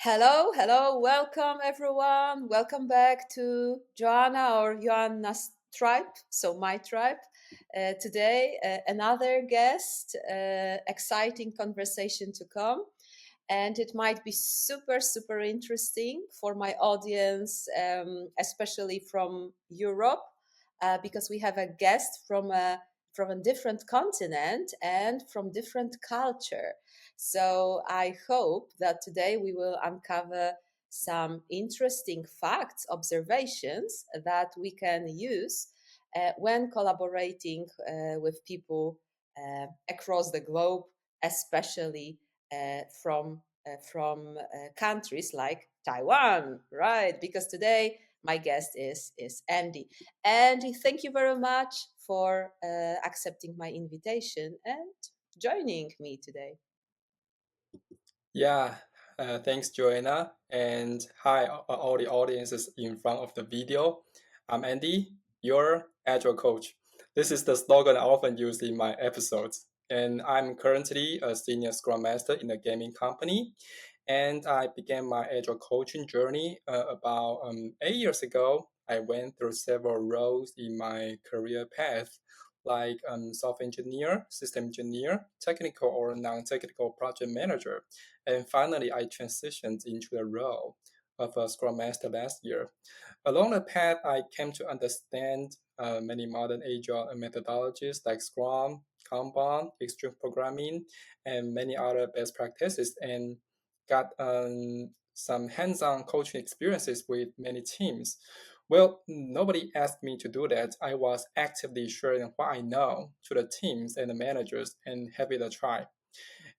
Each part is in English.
Hello, welcome everyone. Welcome back to Joanna or Joanna's tribe, so my tribe. Today, another guest, exciting conversation to come, and it might be super interesting for my audience, especially from Europe, because we have a guest from a different continent and from different culture. So I hope that today we will uncover some interesting facts, observations that we can use when collaborating with people across the globe, especially from countries like Taiwan, right? Because today my guest is Andy. Andy, thank you very much for accepting my invitation and joining me today. Yeah, thanks, Joanna. And hi, all the audiences in front of the video. I'm Andy, your Agile coach. This is the slogan I often use in my episodes. And I'm currently a senior Scrum Master in a gaming company. And I began my Agile coaching journey about 8 years ago. I went through several roles in my career path, like software engineer, system engineer, technical or non-technical project manager. And finally, I transitioned into the role of a Scrum Master last year. Along the path, I came to understand many modern agile methodologies like Scrum, Kanban, extreme programming, and many other best practices, and got some hands-on coaching experiences with many teams. Well, nobody asked me to do that. I was actively sharing what I know to the teams and the managers and happy to try.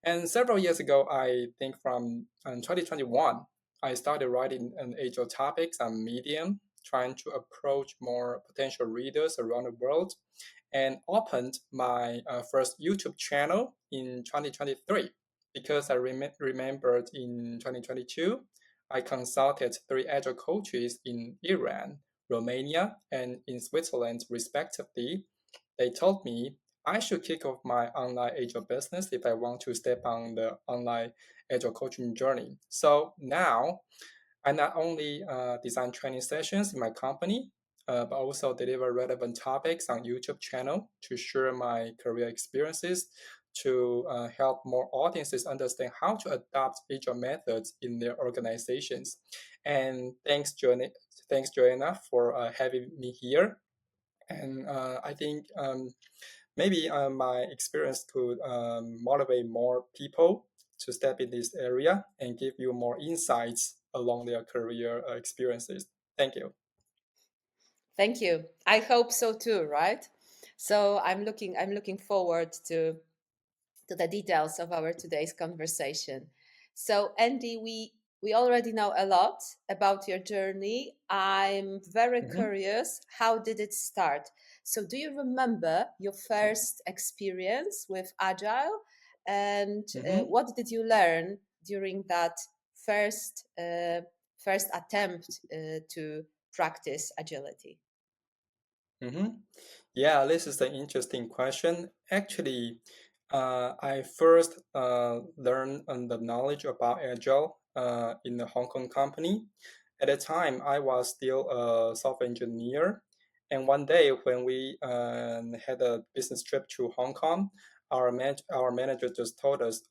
And several years ago, I think from 2021, I started writing an agile topics on Medium, trying to approach more potential readers around the world, and opened my first YouTube channel in 2023 because I remembered in 2022, I consulted three agile coaches in Iran, Romania, and in Switzerland, respectively. They told me I should kick off my online agile business if I want to step on the online agile coaching journey. So now I not only design training sessions in my company, but also deliver relevant topics on YouTube channel to share my career experiences to help more audiences understand how to adopt agile methods in their organizations. And thanks Joanna for having me here. And I think maybe my experience could motivate more people to step in this area and give you more insights along their career experiences. Thank you. Thank you. I hope so too, right? So I'm looking forward to the details of our today's conversation. So, Andy, we already know a lot about your journey. I'm very Mhm. curious, how did it start? So, do you remember your first experience with Agile, and Mhm. what did you learn during that first first attempt to practice agility? Mhm. Yeah, this is an interesting question. Actually, I first learned the knowledge about Agile in the Hong Kong company. At the time, I was still a software engineer. And one day, when we had a business trip to Hong Kong, our manager just told us,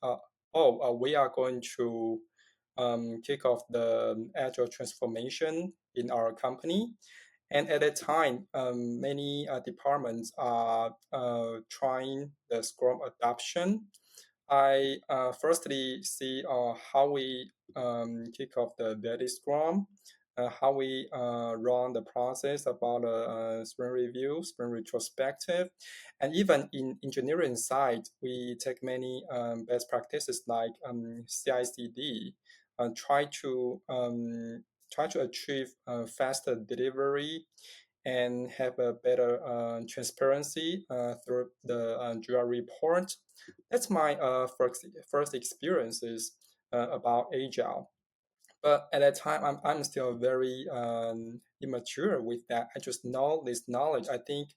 we are going to kick off the Agile transformation in our company. And at that time, many departments are trying the Scrum adoption. I firstly see how we kick off the daily Scrum, how we run the process about sprint review, sprint retrospective, and even in engineering side, we take many best practices like CI/CD, try to achieve faster delivery and have a better transparency through the Jira report. That's my first experiences about Agile. But at that time, I'm still very immature with that. I just know this knowledge. I think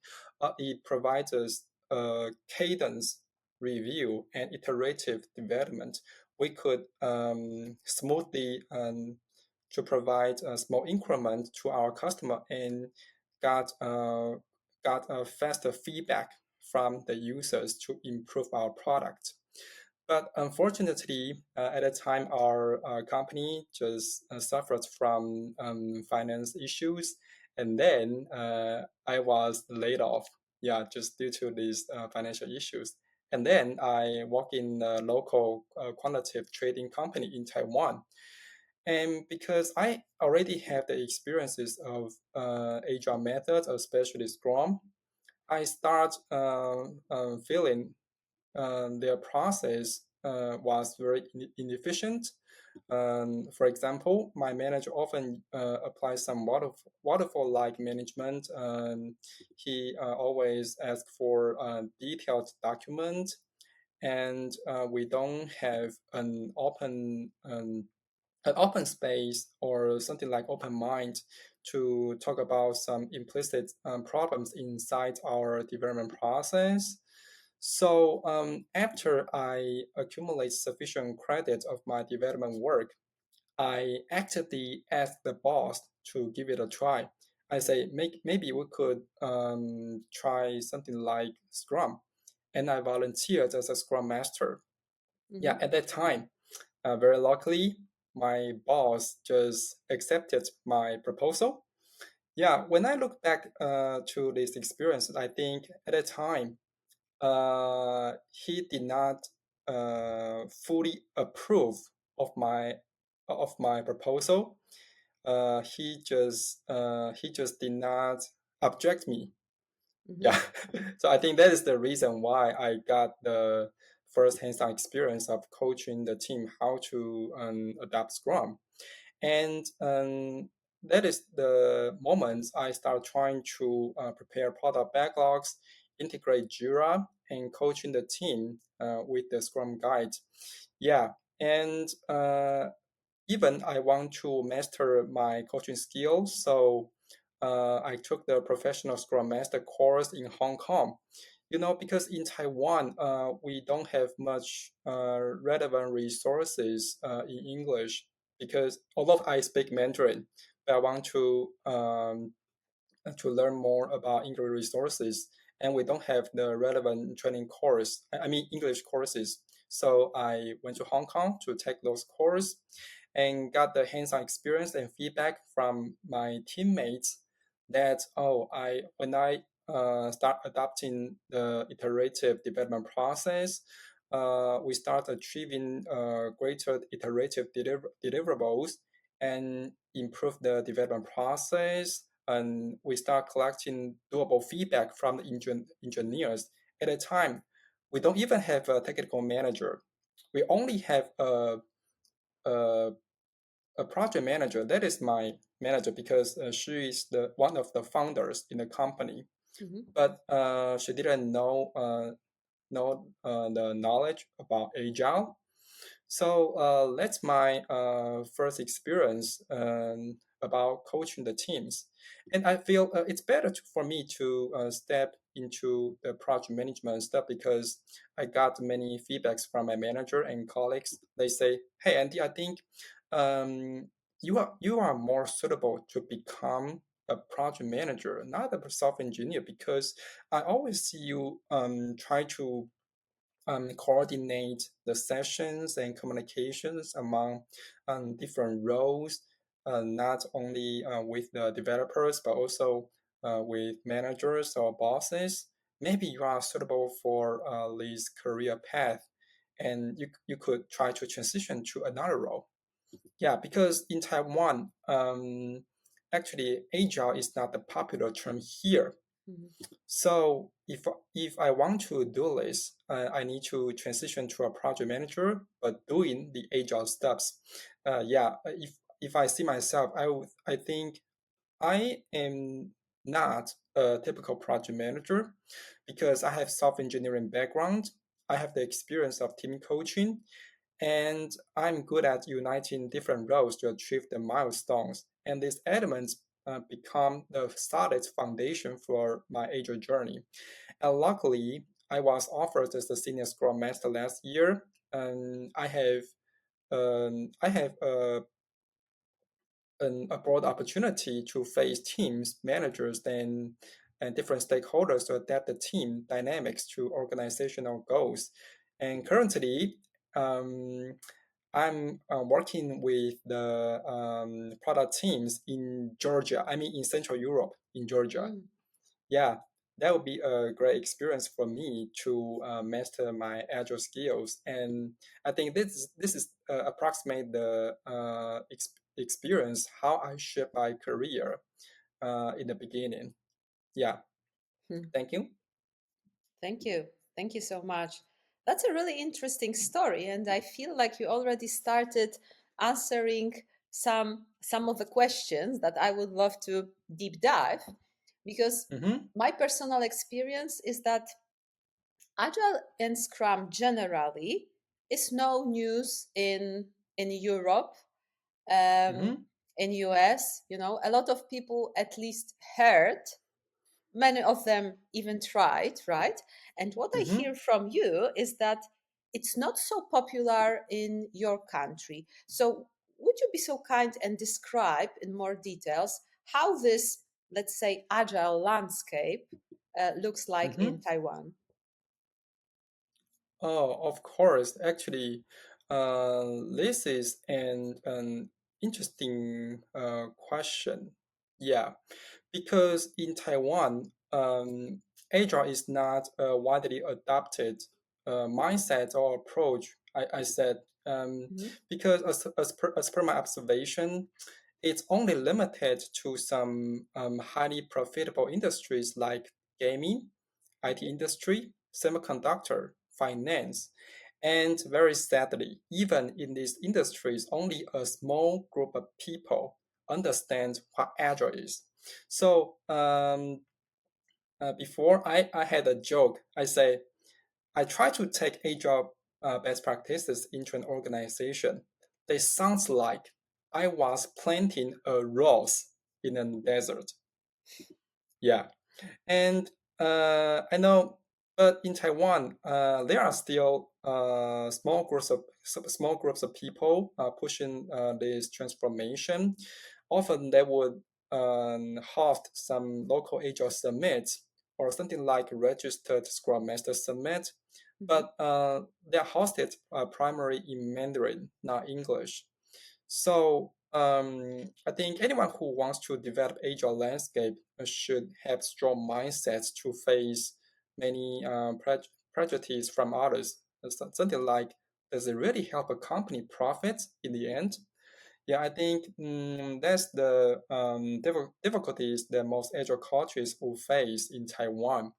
it provides us a cadence review and iterative development. we could smoothly to provide a small increment to our customer and got a faster feedback from the users to improve our product. But unfortunately, at the time, our company just suffered from finance issues, and then I was laid off. Yeah, just due to these financial issues. And then I work in a local quantitative trading company in Taiwan. And because I already have the experiences of agile methods, especially Scrum, I start feeling their process was very inefficient. For example, my manager often applies some waterfall-like management. He always asks for detailed document, and we don't have an open space or something like open mind to talk about some implicit problems inside our development process. So after I accumulate sufficient credit of my development work, I actively ask the boss to give it a try. I say, maybe we could try something like Scrum. And I volunteered as a Scrum Master. Yeah, Mm-hmm. at that time, very luckily, my boss just accepted my proposal. Yeah, when I look back to this experience, I think at the time, he did not fully approve of my proposal. He just did not object me. Mm-hmm. Yeah, so I think that is the reason why I got the first hands-on experience of coaching the team how to adopt Scrum. And that is the moment I start trying to prepare product backlogs, integrate Jira, and coaching the team with the Scrum guide. Yeah, and even I want to master my coaching skills, so I took the professional Scrum Master course in Hong Kong. Because in Taiwan, we don't have much relevant resources in English because although I speak Mandarin, but I want to learn more about English resources, and we don't have the relevant training course. I mean English courses. So I went to Hong Kong to take those courses, and got the hands-on experience and feedback from my teammates that when I start adopting the iterative development process, we start achieving greater iterative deliverables and improve the development process. And we start collecting doable feedback from the engineers. At the time, we don't even have a technical manager. We only have a, a project manager. That is my manager because she is the one of the founders in the company. Mm-hmm. But she didn't know the knowledge about Agile. So that's my first experience about coaching the teams. And I feel it's better for me to step into the project management stuff because I got many feedbacks from my manager and colleagues. They say, "Hey, Andy, I think um, you are more suitable to become a project manager, not a software engineer, because I always see you try to coordinate the sessions and communications among different roles, not only with the developers, but also with managers or bosses. Maybe you are suitable for this career path, and you could try to transition to another role." Yeah, because in Taiwan, actually, agile is not the popular term here. Mm-hmm. So if I want to do this, I need to transition to a project manager, but doing the agile steps. Yeah, if I see myself, I think I am not a typical project manager because I have software engineering background. I have the experience of team coaching, and I'm good at uniting different roles to achieve the milestones. And these elements become the solid foundation for my agile journey. And luckily, I was offered as the senior Scrum Master last year, and I have I have a broad opportunity to face teams, managers, and different stakeholders to adapt the team dynamics to organizational goals. And currently, um, I'm working with the product teams in Georgia. I mean, in Central Europe, in Georgia. Mm. Yeah, that would be a great experience for me to master my agile skills. And I think this is approximate the experience how I shape my career in the beginning. Yeah, Hmm. thank you. Thank you. Thank you so much. That's a really interesting story, and I feel like you already started answering some of the questions that I would love to deep dive, because Mm-hmm, my personal experience is that Agile and Scrum generally is no news in Europe, mm-hmm, in US. You know, a lot of people at least heard, many of them even tried, right? And what I mm-hmm. hear from you is that it's not so popular in your country. So would you be so kind and describe in more details how this, let's say, agile landscape looks like Mm-hmm. in Taiwan? Oh, of course. Actually, this is an interesting question. Yeah, because in Taiwan, Agile is not a widely adopted mindset or approach. I said Mhm. because as per my observation, it's only limited to some highly profitable industries like gaming, IT Okay. industry, semiconductor, finance, and very sadly, even in these industries, only a small group of people understand what Agile is. So before I had a joke. I say I try to take Agile best practices into an organization. They sounds like I was planting a rose in a desert. Yeah, and I know, but in Taiwan, there are still small groups of people pushing this transformation. Often they would host some local agile summits or something like registered Scrum Master summit, Mhm. but they are hosted primarily in Mandarin, not English. So I think anyone who wants to develop agile landscape should have strong mindsets to face many prejudices from others. Something like, does it really help a company profit in the end? Yeah, I think that's the difficulties that most agile cultures will face in Taiwan.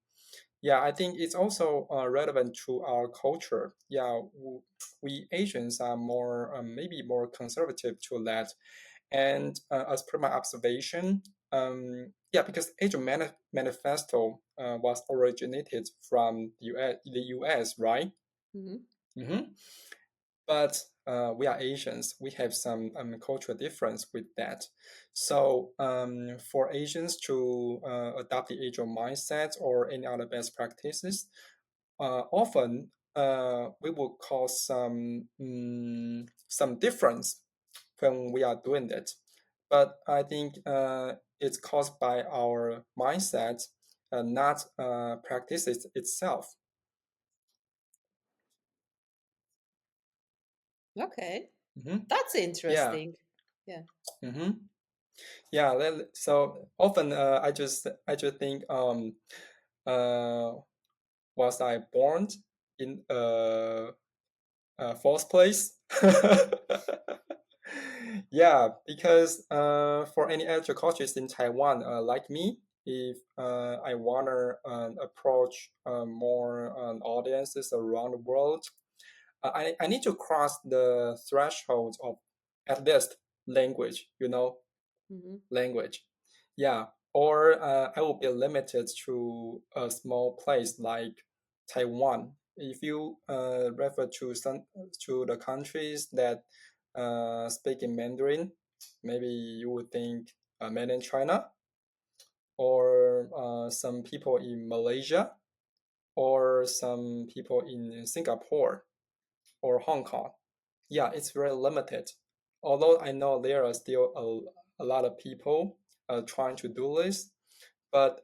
Yeah, I think it's also relevant to our culture. Yeah, we Asians are more maybe more conservative to that. And as per my observation, yeah, because Agile Manifesto was originated from the US, right? Mhm. Mm-hmm. But we are Asians. We have some cultural difference with that. So for Asians to adopt the Agile mindset or any other best practices, often we will cause some difference when we are doing that. But I think it's caused by our mindset, not practices itself. Okay, Hmm. that's Yeah. interesting. Yeah. Hmm. Yeah. So often I just think uh, was I born in fourth place? Yeah, because for any agile coaches in Taiwan, like me, if I wanna approach more audiences around the world, I need to cross the threshold of at least language, Hmm. language. Yeah, or I will be limited to a small place like Taiwan. If you refer to the countries that speak in Mandarin, maybe you would think mainland China or some people in Malaysia or some people in Singapore or Hong Kong. yeah, it's very limited. Although I know there are still a lot of people trying to do this, but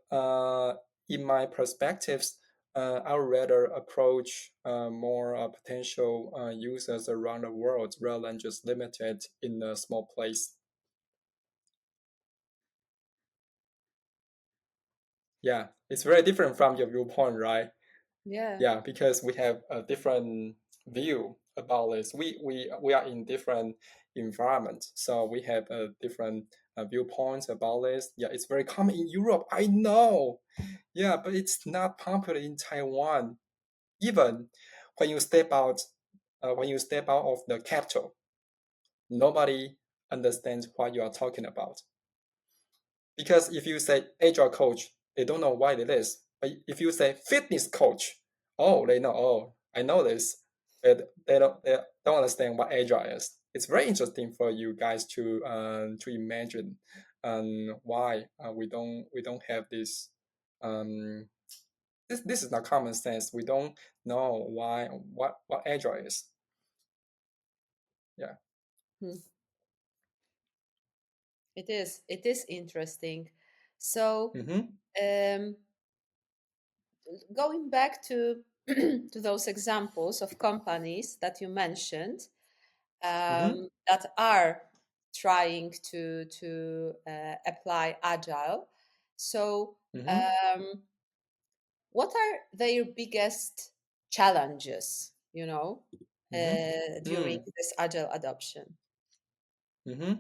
in my perspectives, I would rather approach more potential users around the world rather than just limited in a small place. Yeah, it's very different from your viewpoint, right? Yeah. Yeah, because we have a different view about this. We are in different environments, so we have a different viewpoints about this. Yeah, it's very common in Europe. I know. Yeah, but it's not popular in Taiwan. Even when you step out of the capital, nobody understands what you are talking about. Because if you say agile coach, they don't know what it is. But if you say fitness coach, oh, they know. Oh, I know this, but they don't understand what agile is. It's very interesting for you guys to imagine why we don't have this. Um, this is not common sense. We don't know what agile is. Yeah. Hmm. It is. It is interesting. So, Mm-hmm. um, going back to to those examples of companies that you mentioned, Mm-hmm. that are trying to apply agile. So, Mm-hmm. um, what are their biggest challenges? During Mm-hmm. this agile adoption. Mm-hmm.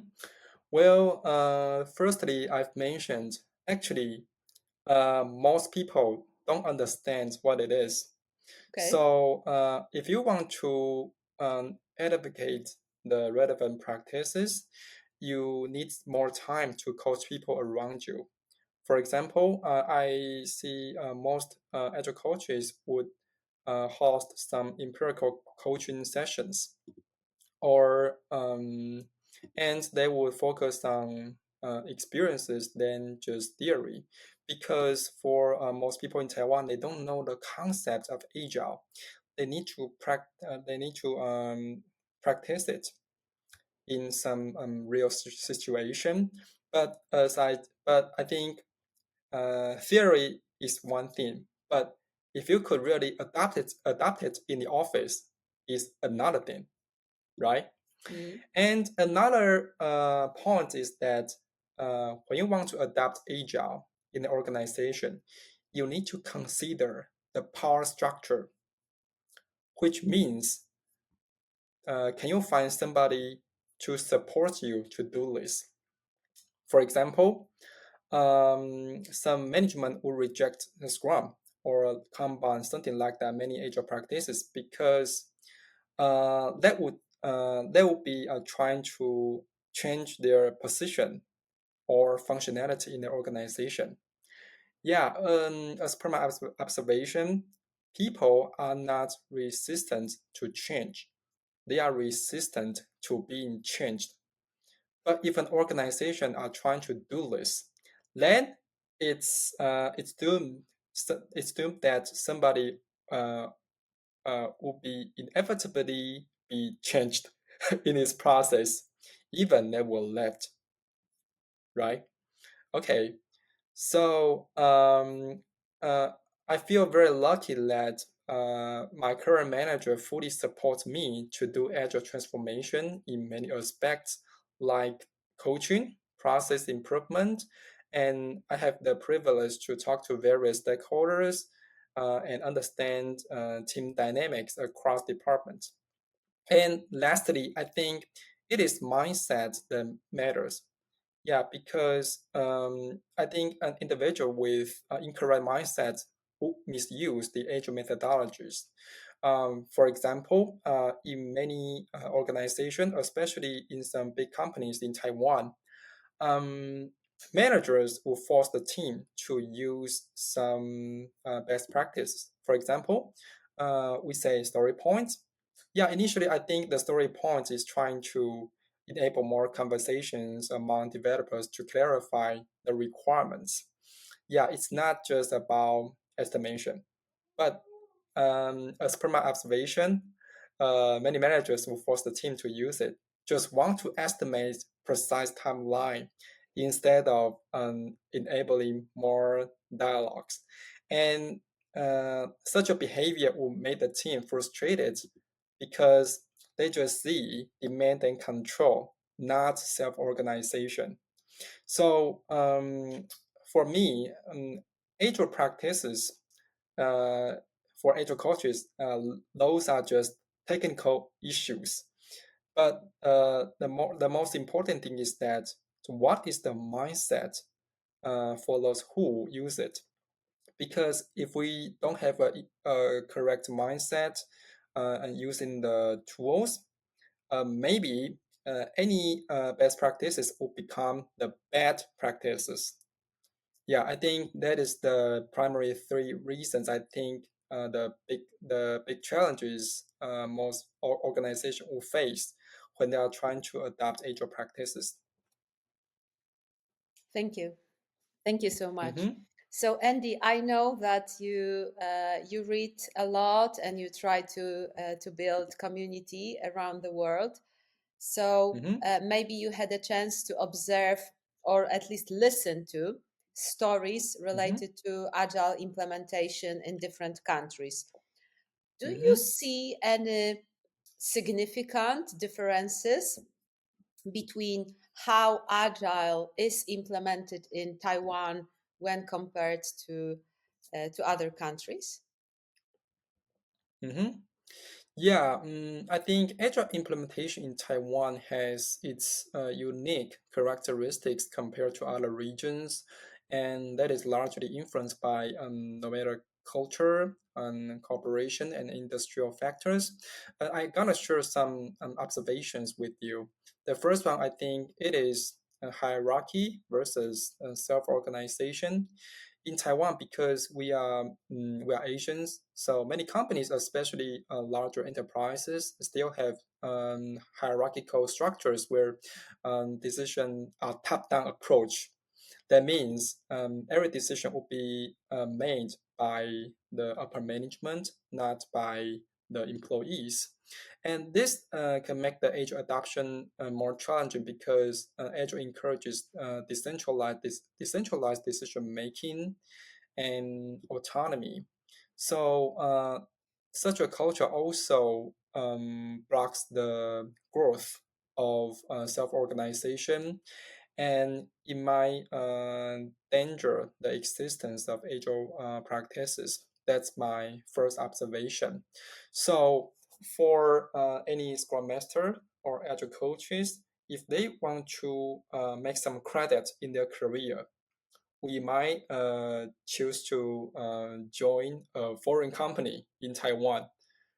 Well, firstly, I've mentioned actually most people don't understand what it is. Okay. So if you want to advocate the relevant practices, you need more time to coach people around you. For example, I see most agile coaches would host some empirical coaching sessions, or and they would focus on experiences than just theory, because for most people in Taiwan, they don't know the concept of agile. They need to practice it in some real situation. But I think theory is one thing, but if you could really adapt it in the office is another thing, right? Mm, And another point is that when you want to adapt Agile in the organization, you need to consider the power structure, which means can you find somebody to support you to do this? For example, some management will reject the Scrum or Kanban, something like that, many Agile practices, because that would be trying to change their position or functionality in the organization. Yeah, as per my observation, people are not resistant to change. They are resistant to being changed. But if an organization are trying to do this, then it's doomed that somebody uh, will be inevitably be changed in its process, even they will left, right? Okay, so uh, I feel very lucky that my current manager fully supports me to do agile transformation in many aspects, like coaching, process improvement, and I have the privilege to talk to various stakeholders and understand team dynamics across departments. And lastly, I think it is mindset that matters. Yeah, because I think an individual with incorrect mindset will misuse the agile methodologies. For example, in many organizations, especially in some big companies in Taiwan, um, managers will force the team to use some best practice. For example, we say story points. Yeah, initially, I think the story point is trying to enable more conversations among developers to clarify the requirements. Yeah, it's not just about estimation, but as per my observation, many managers will force the team to use it, just want to estimate precise timeline instead of enabling more dialogues. And such a behavior will make the team frustrated because they just see demand and control, not self-organization. So for me, agile practices uh, for agile coaches, those are just technical issues. But the most important thing is that what is the mindset for those who use it? Because if we don't have a correct mindset and using the tools, maybe any best practices will become the bad practices. Yeah, I think that is the primary three reasons. I think the big challenges most organizations will face when they are trying to adopt agile practices. Thank you. Thank you so much. Mm-hmm, So, Andy, I know that you read a lot and you try to build community around the world. So mm-hmm, maybe you had a chance to observe or at least listen to stories mm-hmm, related to agile implementation in different countries. Do you mm-hmm. see any significant differences between how agile is implemented in Taiwan when compared to other countries? Mm-hmm. Yeah, I think agile implementation in Taiwan has its unique characteristics compared to other regions, and that is largely influenced by no matter culture and cooperation and industrial factors. I'm gonna share some observations with you. The first one, I think it is a hierarchy versus self-organization in Taiwan, because we are Asians, so many companies, especially larger enterprises, still have hierarchical structures where decision are top-down approach. That means every decision will be made by the upper management, not by the employees. And this can make the Agile adoption more challenging because Agile encourages decentralized decision making and autonomy. So such a culture also blocks the growth of self-organization, and it might danger the existence of agile practices. That's my first observation. So for any Scrum Master or Agile coaches, if they want to make some credit in their career, we might choose to join a foreign company in Taiwan.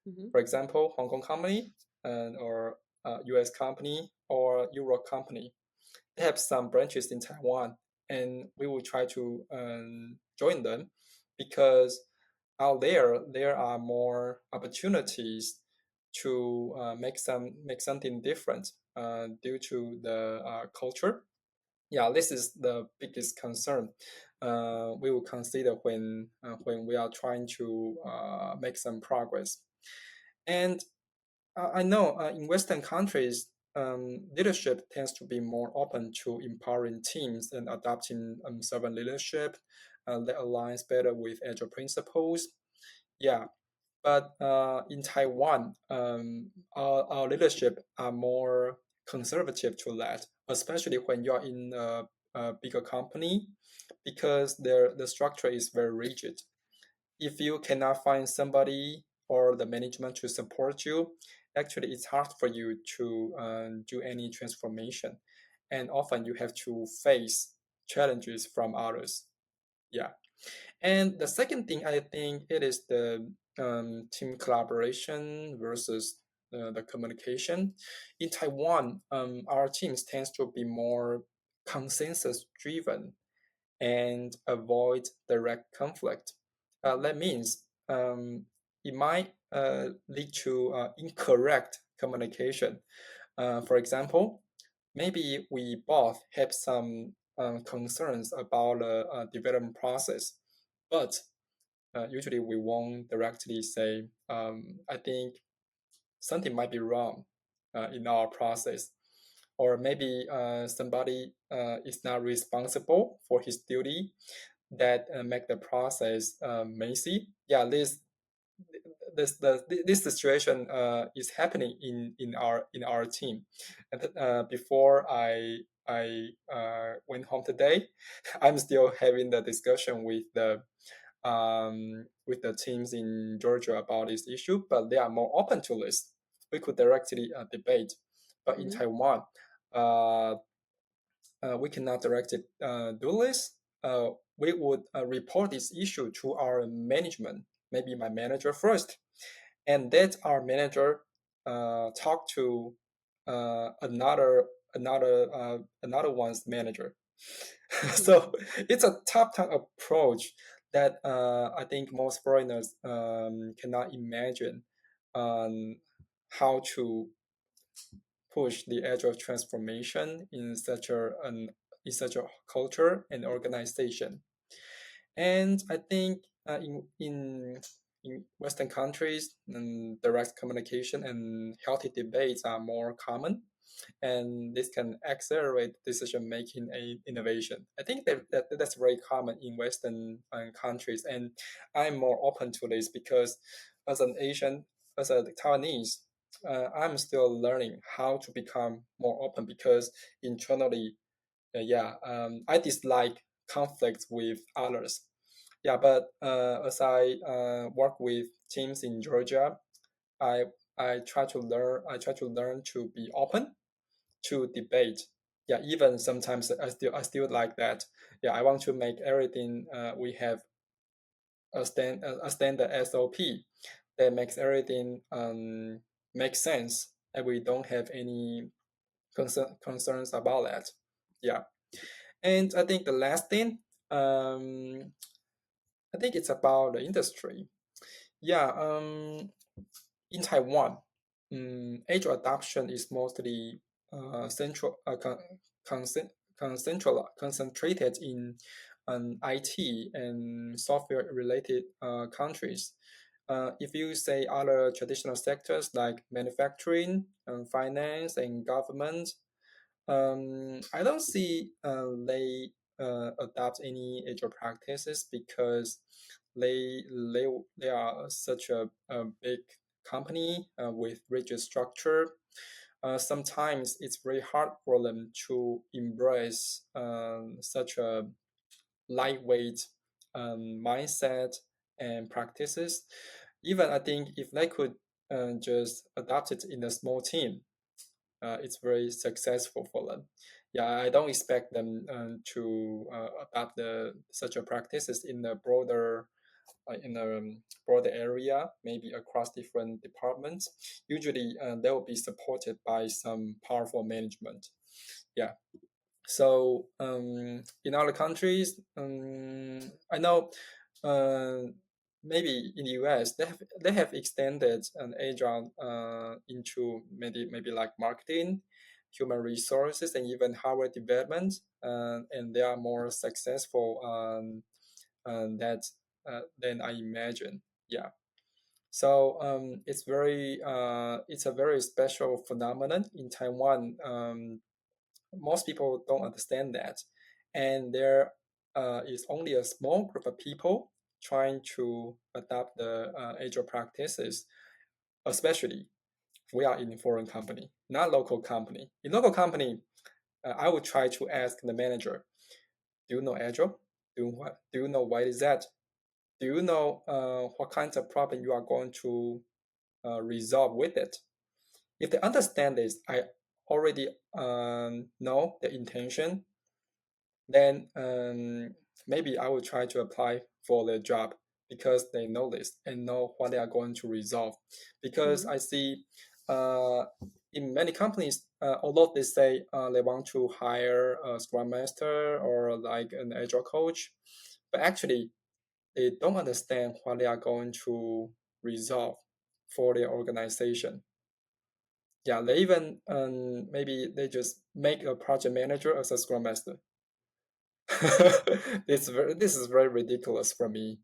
Mhm. For example, Hong Kong company or US company or Europe company. They have some branches in Taiwan, and we will try to join them because out there are more opportunities to make something different due to the culture. Yeah, this is the biggest concern we will consider when we are trying to make some progress. And I know in Western countries, leadership tends to be more open to empowering teams and adopting servant leadership that aligns better with agile principles. Yeah, but in Taiwan, our leadership are more conservative to that, especially when you are in a bigger company, because the structure is very rigid. If you cannot find somebody or the management to support you, actually it's hard for you to do any transformation, and often you have to face challenges from others. Yeah. And the second thing, I think it is the team collaboration versus the communication. In Taiwan, our teams tends to be more consensus driven and avoid direct conflict. That means it might lead to incorrect communication. For example, maybe we both have some concerns about the development process, but usually we won't directly say, I think something might be wrong in our process, or maybe somebody is not responsible for his duty that make the process messy. Yeah, this situation is happening in our team. And before I went home today, I'm still having the discussion with the teams in Georgia about this issue, but they are more open to this. We could directly debate. But in Taiwan, uh, we cannot directly do this. We would report this issue to our management, maybe my manager first, and that our manager talk to another one's manager. So it's a top-down approach that I think most foreigners cannot imagine how to push the agile transformation in such a culture and organization. And I think in Western countries, direct communication and healthy debates are more common, and this can accelerate decision making and innovation. I think that's very common in Western countries, and I'm more open to this because as an Asian, as a Taiwanese, I'm still learning how to become more open because internally, I dislike conflicts with others. Yeah, but as I work with teams in Georgia, I I try to learn. I try to learn to be open to debate. Yeah, even sometimes I still like that. Yeah, I want to make everything we have a standard SOP that makes everything make sense, and we don't have any concerns about that. Yeah, and I think the last thing, I think it's about the industry. Yeah, in Taiwan, agile adoption is mostly central concentrated in IT and software related countries. If you say other traditional sectors like manufacturing, finance, and government, I don't see adopt any agile practices because they they they are such a big company with rigid structure. Sometimes it's very hard for them to embrace such a lightweight mindset and practices. Even I think if they could just adopt it in a small team, it's very successful for them. Yeah, I don't expect them to adopt such a practices in a broader area, maybe across different departments. Usually, they will be supported by some powerful management. Yeah. So in other countries, I know maybe in the US they have extended an agile into maybe like marketing, human resources, and even hardware development, and they are more successful that than I imagine. Yeah. So it's a very special phenomenon in Taiwan. Most people don't understand that, and there is only a small group of people trying to adopt the agile practices, especially if we are in a foreign company, not local company. In local company, I would try to ask the manager, do you know agile? Do you know what is that? Do you know what kinds of problem you are going to resolve with it? If they understand this, I already know the intention, then maybe I will try to apply for the job because they know this and know what they are going to resolve. Because I see in many companies, although they say they want to hire a Scrum Master or like an Agile coach, but actually they don't understand what they are going to resolve for their organization. Yeah, they even maybe they just make a project manager as a Scrum Master. This is very ridiculous for me.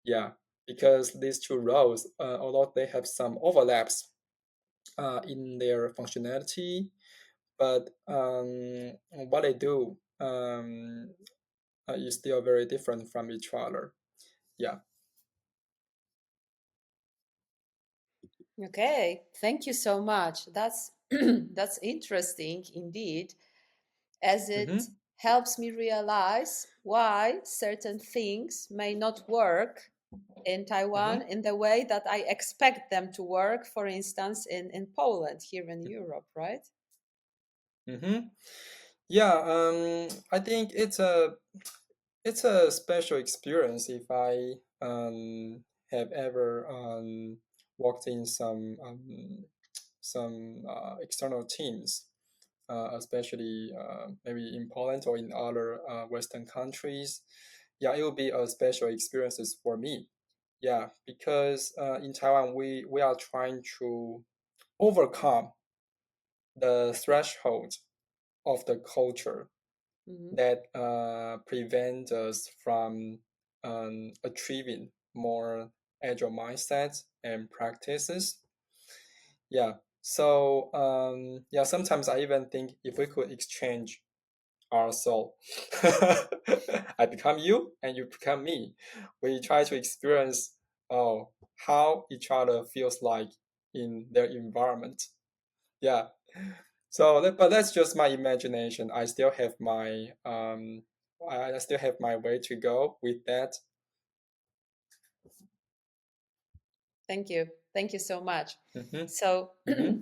Yeah, because these two roles, although they have some overlaps, in their functionality, but what they do is still very different from each other. Yeah. Okay, thank you so much. That's that's interesting indeed, as it Mm-hmm. helps me realize why certain things may not work in Taiwan Mm-hmm. in the way that I expect them to work, for instance, in Poland, here in Europe, right? Mm-hmm. Yeah. I think it's a special experience if I have ever worked in some external teams, especially maybe in Poland or in other Western countries. Yeah, it will be a special experiences for me. Yeah, because in Taiwan we are trying to overcome the threshold of the culture Hmm. that prevent us from achieving more agile mindsets and practices. Yeah. So yeah, sometimes I even think if we could exchange our soul, I become you and you become me. We try to experience how each other feels like in their environment. Yeah. So, but that's just my imagination. I still have my way to go with that. Thank you so much. Mm-hmm. So Mm-hmm.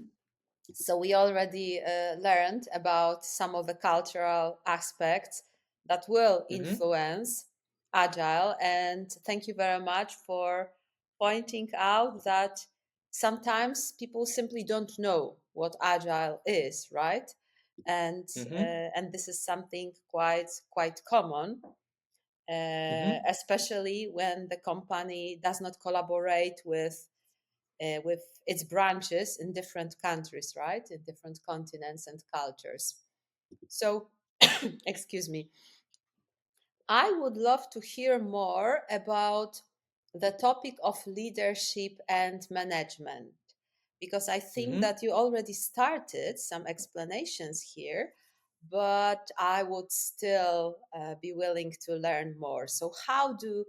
so we already learned about some of the cultural aspects that will Mm-hmm. influence agile, and thank you very much for pointing out that sometimes people simply don't know what agile is, right? and Mm-hmm. and this is something quite common, Mm-hmm. especially when the company does not collaborate with its branches in different countries, right? In different continents and cultures. So, excuse me, I would love to hear more about the topic of leadership and management, because I think Mm-hmm. that you already started some explanations here, but I would still be willing to learn more. So, how do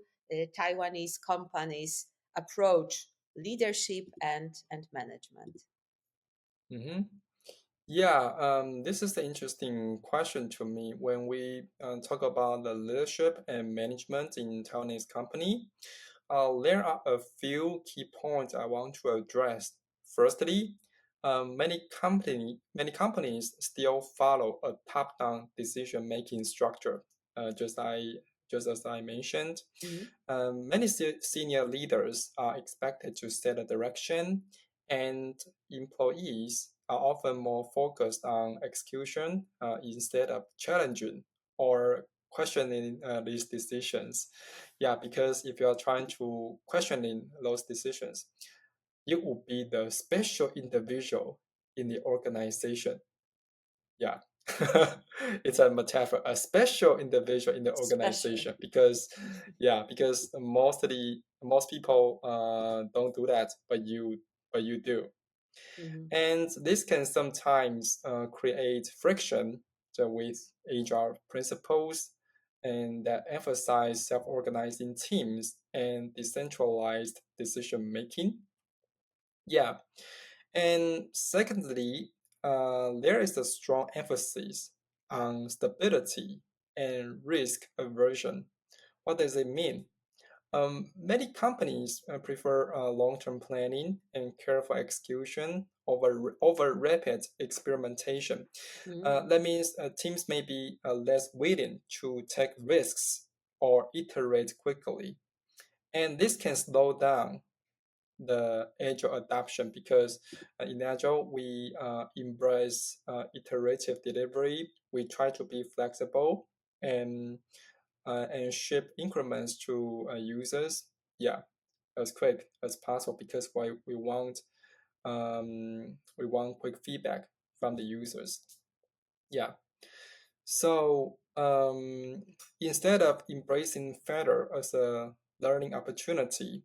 Taiwanese companies approach leadership and management? Mm-hmm. Yeah, this is the interesting question to me when we talk about the leadership and management in Taiwanese company. There are a few key points I want to address. Firstly, many companies still follow a top-down decision-making structure, just as I mentioned. Mhm. Many senior leaders are expected to set a direction, and employees are often more focused on execution instead of challenging or questioning these decisions. Yeah, because if you are trying to questioning those decisions, you will be the special individual in the organization. Yeah. It's a metaphor, a special individual in the Special. organization because yeah, because most people don't do that, but you do. Mhm. And this can sometimes create friction with HR principles and that emphasize self-organizing teams and decentralized decision making. Yeah. And secondly, there is a strong emphasis on stability and risk aversion. What does it mean? Many companies prefer long-term planning and careful execution over rapid experimentation. Mhm. That means teams may be less willing to take risks or iterate quickly, and this can slow down the agile adoption because in agile we embrace iterative delivery. We try to be flexible and ship increments to users. Yeah, as quick as possible because we want quick feedback from the users. Yeah. So instead of embracing failure as a learning opportunity,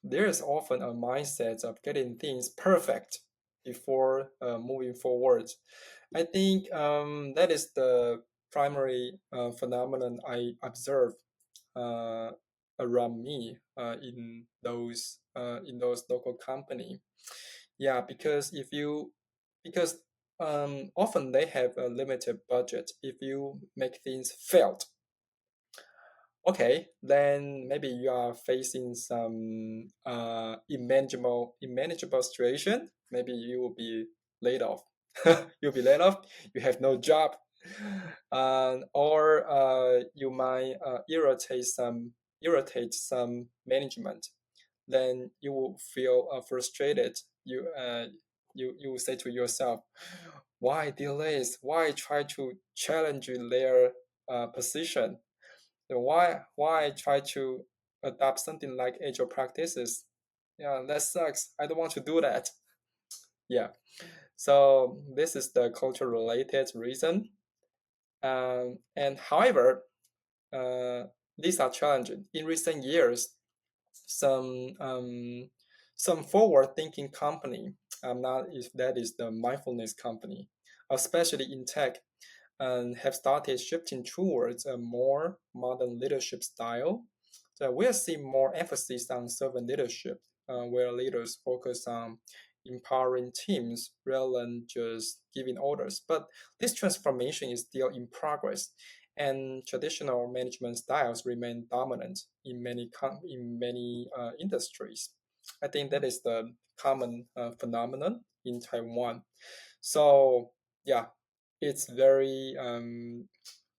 there is often a mindset of getting things perfect. before moving forward. I think that is the primary phenomenon I observe uh, around me in those local company. Yeah, because often they have a limited budget. If you make things failed, okay, then maybe you are facing some unmanageable situation. Maybe you will be laid off. You'll be laid off. You have no job, or you might irritate some management. Then you will feel frustrated. You will say to yourself, why delays? Why try to challenge their position? So why try to adopt something like agile practices? Yeah, that sucks. I don't want to do that. Yeah. So this is the culture related reason. And however, uh, these are challenging. In recent years, some um, some forward-thinking company, not if that is the mindfulness company, especially in tech, and have started shifting towards a more modern leadership style. So we are seeing more emphasis on servant leadership, where leaders focus on empowering teams rather than just giving orders. But this transformation is still in progress, and traditional management styles remain dominant in many industries. I think that is the common phenomenon in Taiwan. So yeah, it's very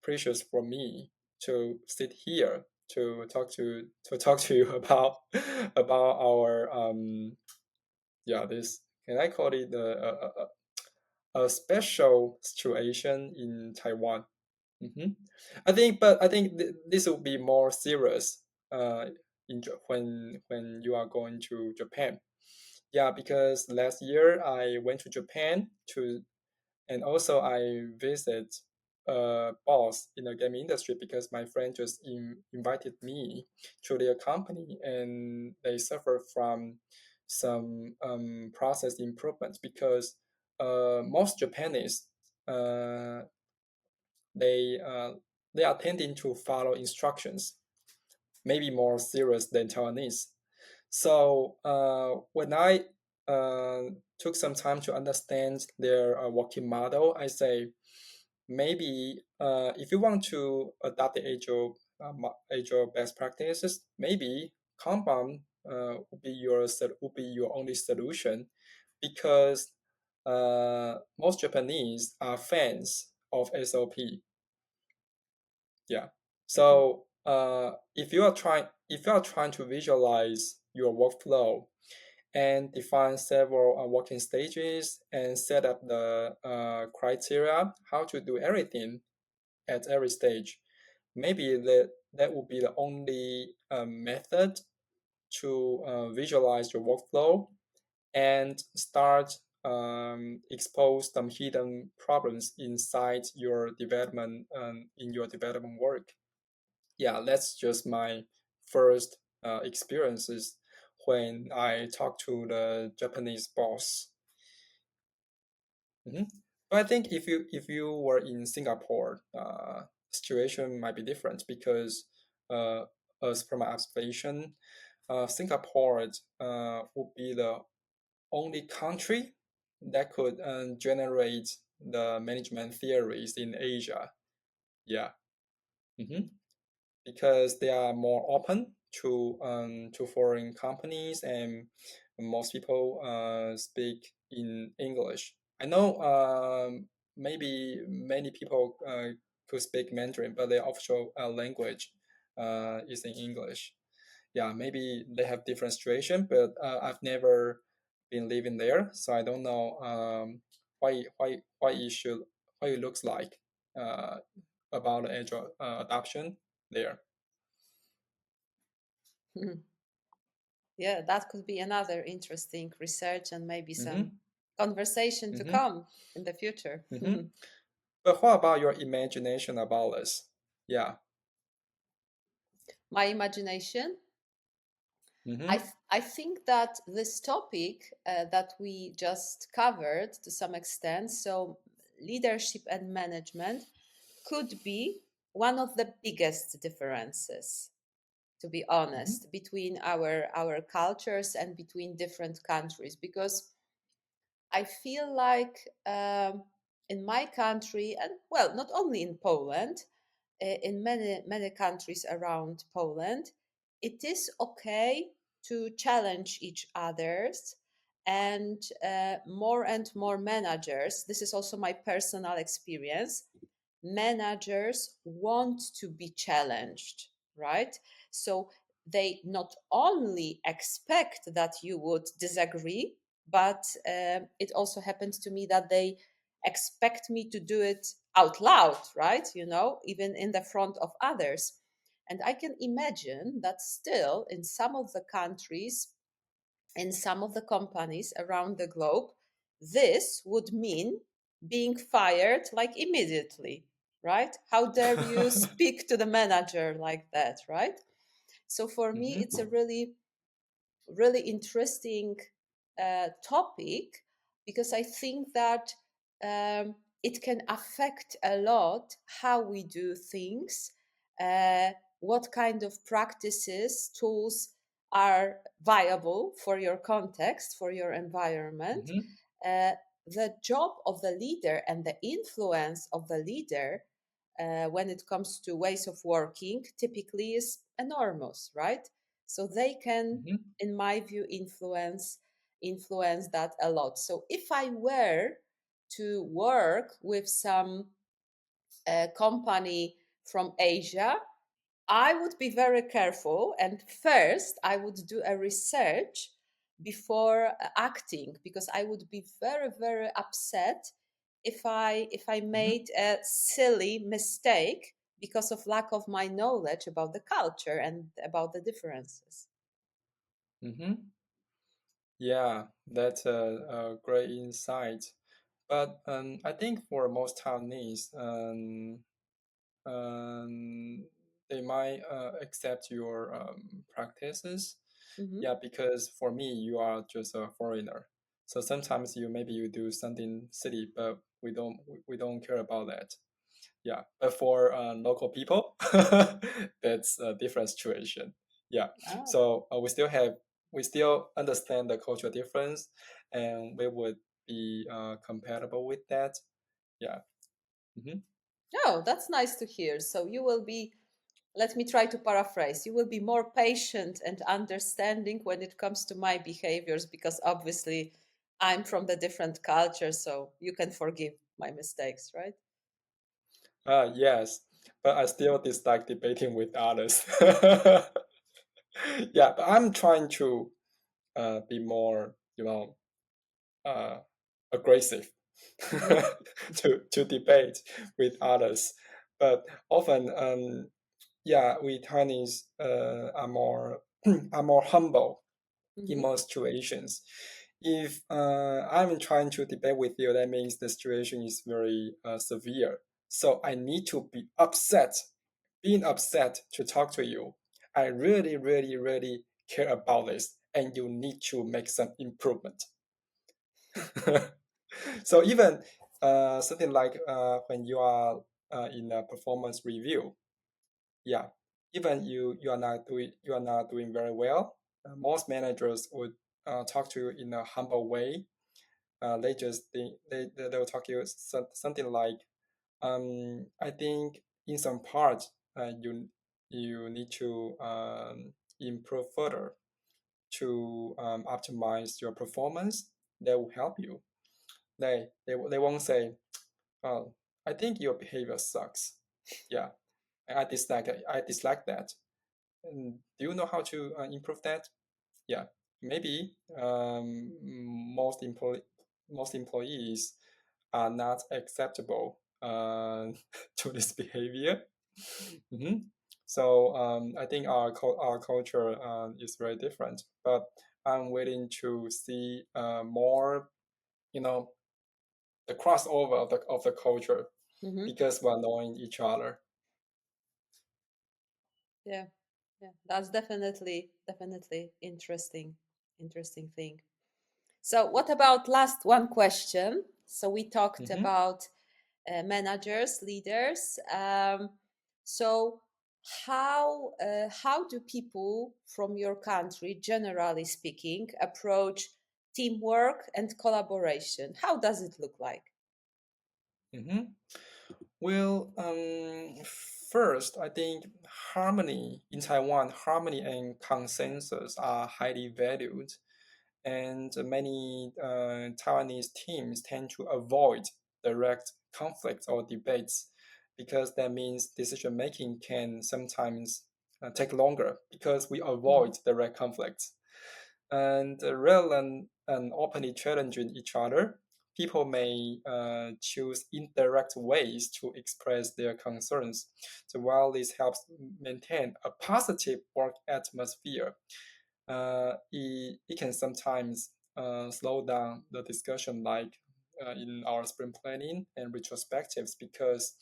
precious for me to sit here to talk to you about our this, can I call it a special situation in Taiwan. hmm I think this will be more serious when you are going to Japan. Yeah, because last year I went to Japan to and also I visit a boss in the gaming industry because my friend just invited me to their company and they suffer from some process improvements because most Japanese uh, they uh, they are tending to follow instructions, maybe more serious than Taiwanese. So when I took some time to understand their working model, I say maybe if you want to adopt the Agile best practices, maybe Kanban would be your only solution because most Japanese are fans of SOP. Yeah. So if you are trying to visualize your workflow and define several working stages and set up the criteria how to do everything at every stage, maybe that would be the only method to visualize your workflow and start expose some hidden problems inside your development in your development work. Yeah, that's just my first experiences when I talked to the Japanese boss. Mhm. But I think if you were in Singapore, situation might be different because as from my observation, Singapore would be the only country that could generate the management theories in Asia. Yeah. hmm because they are more open to foreign companies and most people speak in English. I know maybe many people could speak Mandarin, but their official language is in English. Yeah, maybe they have different situation, but I've never been living there, so I don't know why it looks like uh, about agile adoption there. Yeah, that could be another interesting research and maybe Mm-hmm. some conversation to Mm-hmm. come in the future. Mm-hmm. But what about your imagination about this? Yeah. My imagination. Mm-hmm. I think that this topic that we just covered to some extent, so leadership and management, could be one of the biggest differences, to be Mm-hmm. honest, between our cultures and between different countries. Because I feel like in my country, and well, not only in Poland, in many countries around Poland, it is okay to challenge each others, and more and more managers. This is also my personal experience. Managers want to be challenged, right? So they not only expect that you would disagree, but it also happens to me that they expect me to do it out loud, right? Even in the front of others. And I can imagine that still in some of the countries, in some of the companies around the globe, this would mean being fired like immediately, right? How dare you speak to the manager like that, right? So for me, it's a Mm-hmm. really interesting topic, because I think that it can affect a lot how we do things, uh, what kind of practices, tools are viable for your context, for your environment. Mm-hmm. Uh, the job of the leader and the influence of the leader when it comes to ways of working typically is enormous, right? So they can, Mm-hmm. in my view, influence that a lot. So if I were to work with some company from Asia, I would be very careful, and first I would do a research before acting, because I would be very upset if I Mm-hmm. made a silly mistake because of lack of my knowledge about the culture and about the differences. Mm-hmm. Yeah, that's a great insight. But I think for most Taiwanese, um, they might accept your practices. Hmm. Yeah, because for me, you are just a foreigner. So sometimes maybe you do something silly, but we don't care about that. Yeah, but for local people, that's a different situation. Yeah, Oh. so we still understand the cultural difference, and we would be compatible with that. Yeah. Mm-hmm. Oh, that's nice to hear. So you will be, let me try to paraphrase, you will be more patient and understanding when it comes to my behaviors, because obviously I'm from the different culture, so you can forgive my mistakes, right? Yes, but I still dislike debating with others. Yeah, but I'm trying to be more, uh, aggressive Hmm. to debate with others. But often, yeah, we Chinese are more are more humble in Hmm. most situations. If I'm trying to debate with you, that means the situation is very severe. So I need to be upset, being upset to talk to you. I really care about this, and you need to make some improvement. So even something like when you are in a performance review, yeah, even you are not doing very well, most managers would talk to you in a humble way. They just think they'll talk to you something like, I think in some part you need to improve further to optimize your performance. That will help you. They won't say, oh, I think your behavior sucks. Yeah, I dislike that. And do you know how to improve that? Yeah, maybe most employees are not acceptable to this behavior. Mhm. So I think our culture is very different, but I'm willing to see more, you know, the crossover of the culture Hmm. because we're knowing each other. Yeah. Yeah, that's definitely interesting thing. So what about last one question? So we talked Mm-hmm. about managers, leaders. So how do people from your country, generally speaking, approach teamwork and collaboration? How does it look like? Mm-hmm. Well, first, I think harmony in Taiwan, harmony and consensus are highly valued, and many Taiwanese teams tend to avoid direct conflicts or debates because that means decision making can sometimes take longer because we Mhm. avoid direct conflicts. And rather than openly challenging each other, people may choose indirect ways to express their concerns. So while this helps maintain a positive work atmosphere, it can sometimes slow down the discussion, like in our sprint planning and retrospectives, because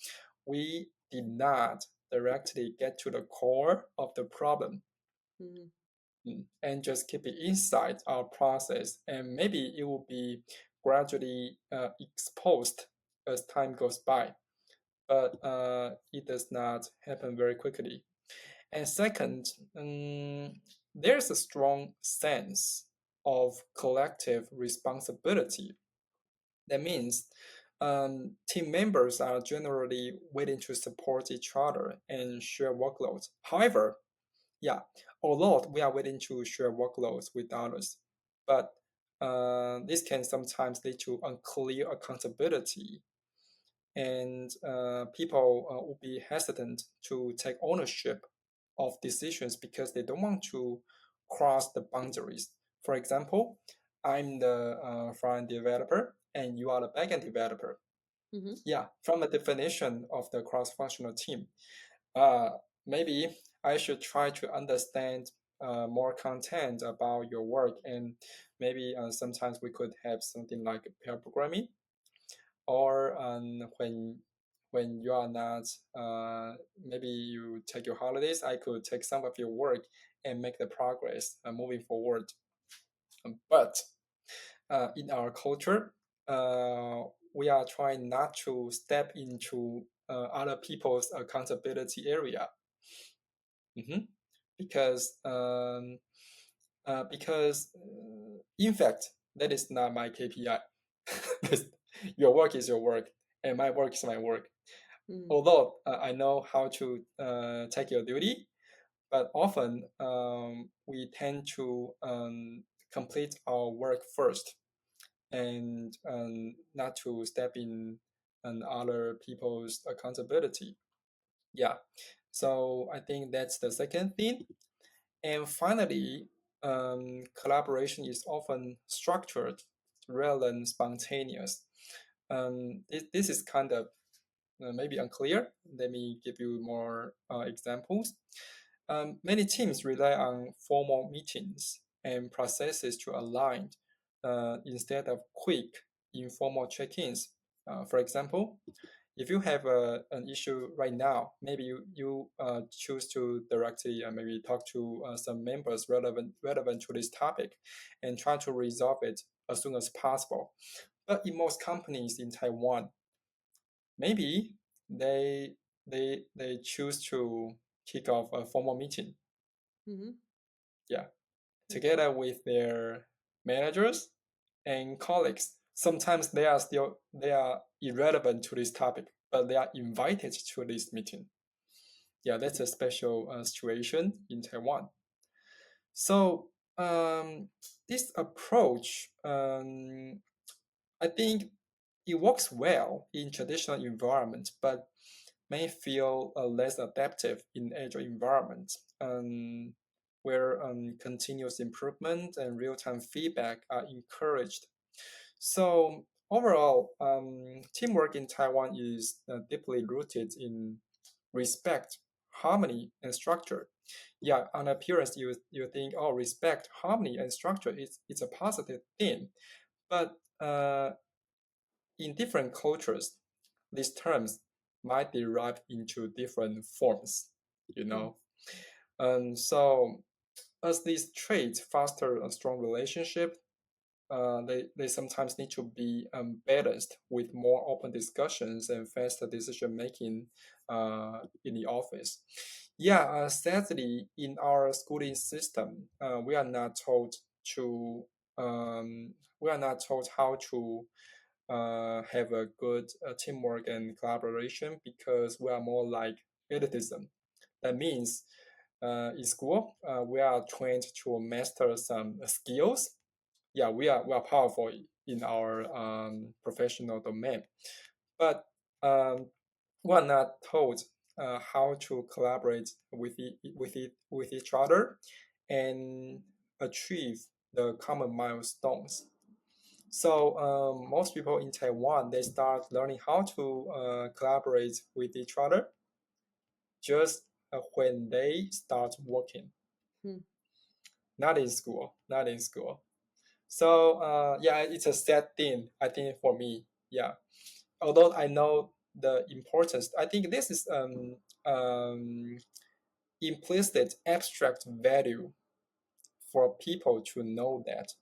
we did not directly get to the core of the problem. Mhm. And just keep it inside our process, and maybe it will be gradually exposed as time goes by, but it does not happen very quickly. And second, there's a strong sense of collective responsibility. That means team members are generally willing to support each other and share workloads. However, yeah, although we are willing to share workloads with others, but this can sometimes lead to unclear accountability, and people will be hesitant to take ownership of decisions because they don't want to cross the boundaries. For example, I'm the front developer and you are the backend developer. Mhm. Yeah, from a definition of the cross-functional team, uh, maybe I should try to understand more content about your work, and maybe sometimes we could have something like pair programming, or when you are not, maybe you take your holidays, I could take some of your work and make the progress moving forward. But in our culture, we are trying not to step into other people's accountability area. Mhm. Because in fact that is not my KPI. Your work is your work, and my work is my work. Mhm. Although I know how to take your duty, but often we tend to complete our work first, and not to step in on other people's accountability. Yeah, so I think that's the second thing. And finally, collaboration is often structured rather than spontaneous. This is kind of maybe unclear. Let me give you more examples. Many teams rely on formal meetings and processes to align instead of quick informal check-ins. For example, if you have an issue right now, maybe you choose to directly maybe talk to some members relevant to this topic, and try to resolve it as soon as possible. But in most companies in Taiwan, maybe they they choose to kick off a formal meeting, Mhm. yeah, Okay. together with their managers and colleagues. Sometimes they are irrelevant to this topic, but they are invited to this meeting. Yeah, that's a special situation in Taiwan. So this approach, I think it works well in traditional environments, but may feel less adaptive in agile environments, where continuous improvement and real-time feedback are encouraged. So overall, teamwork in Taiwan is deeply rooted in respect, harmony, and structure. Yeah, on appearance, you think, oh, respect, harmony, and structure is it's a positive thing, but in different cultures, these terms might derive into different forms. You Mhm. know, So as these traits foster a strong relationship, they sometimes need to be balanced with more open discussions and faster decision making in the office. Yeah, sadly, in our schooling system, we are not told to we are not told how to have a good teamwork and collaboration because we are more like elitism. That means in school, we are trained to master some skills. Yeah, we are powerful in our professional domain, but um, we are not told how to collaborate with each other and achieve the common milestones. So most people in Taiwan, they start learning how to collaborate with each other just when they start working, Hmm. not in school, not in school. So yeah, it's a sad thing, I think, for me. Yeah, although I know the importance, I think this is implicit abstract value for people to know that.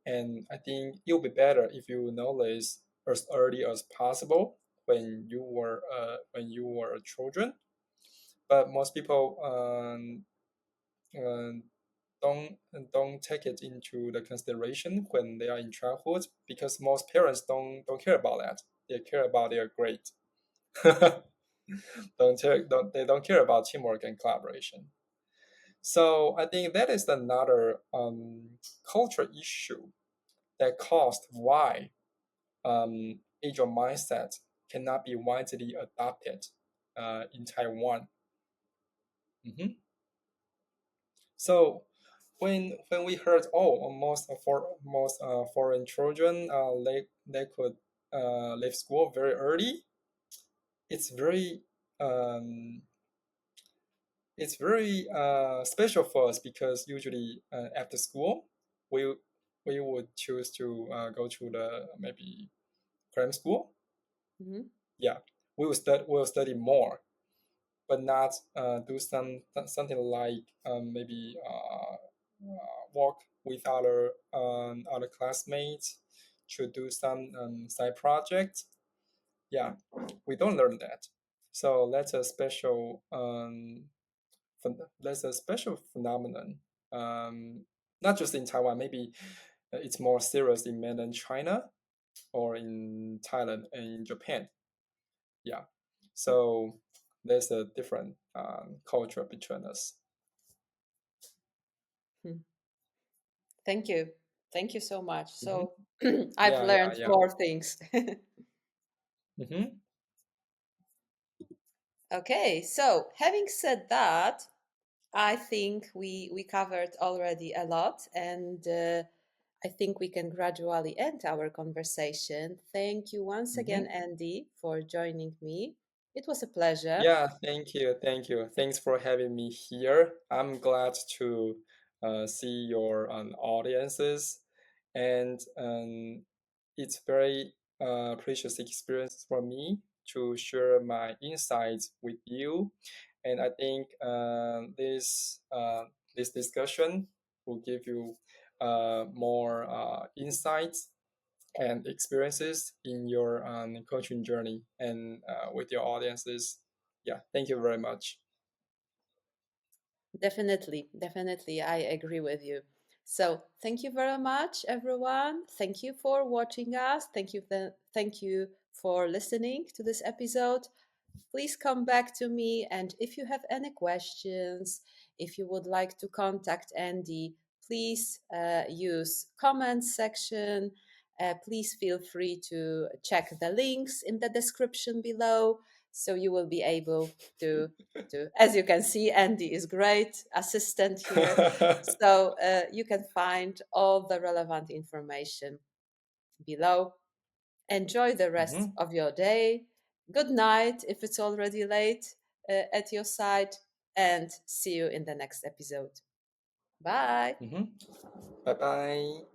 And I think it'll be better if you know this as early as possible when you were a children. But most people um, don't don't take it into the consideration when they are in childhood because most parents don't care about that. They care about their grade. They don't care about teamwork and collaboration. So I think that is another culture issue that caused why Agile mindset cannot be widely adopted in Taiwan. Mhm. So when we heard, oh, most foreign children they could leave school very early, it's very um, it's very special for us because usually after school we we would choose to go to the maybe cram school. Mm-hmm. Yeah, we will study more, but not do something like maybe work with other classmates to do some side projects. Yeah, we don't learn that. So that's a special phenomenon. Not just in Taiwan, maybe it's more serious in mainland China or in Thailand and in Japan. Yeah, so there's a different culture between us. Hmm. Thank you. Thank you so much. Hmm. So I've Yeah, yeah, learned yeah. more things. Hmm. Okay, so having said that, I think we covered already a lot, and I think we can gradually end our conversation. Thank you once again, Hmm. Andy, for joining me. It was a pleasure. Yeah, thank you, thank you. Thanks for having me here. I'm glad to see your audiences, and it's very precious experience for me to share my insights with you. And I think this discussion will give you more insights and experiences in your coaching journey and with your audiences. Yeah, thank you very much. Definitely, definitely, I agree with you. So, thank you very much, everyone. Thank you for watching us. Thank you for listening to this episode. Please come back to me, and if you have any questions, if you would like to contact Andy, please use comment section. Please feel free to check the links in the description below, so you will be able to, as you can see, Andy is great assistant here, so you can find all the relevant information below. Enjoy the rest Hmm. of your day. Good night if it's already late at your side, and see you in the next episode. Bye. Hmm. Bye bye.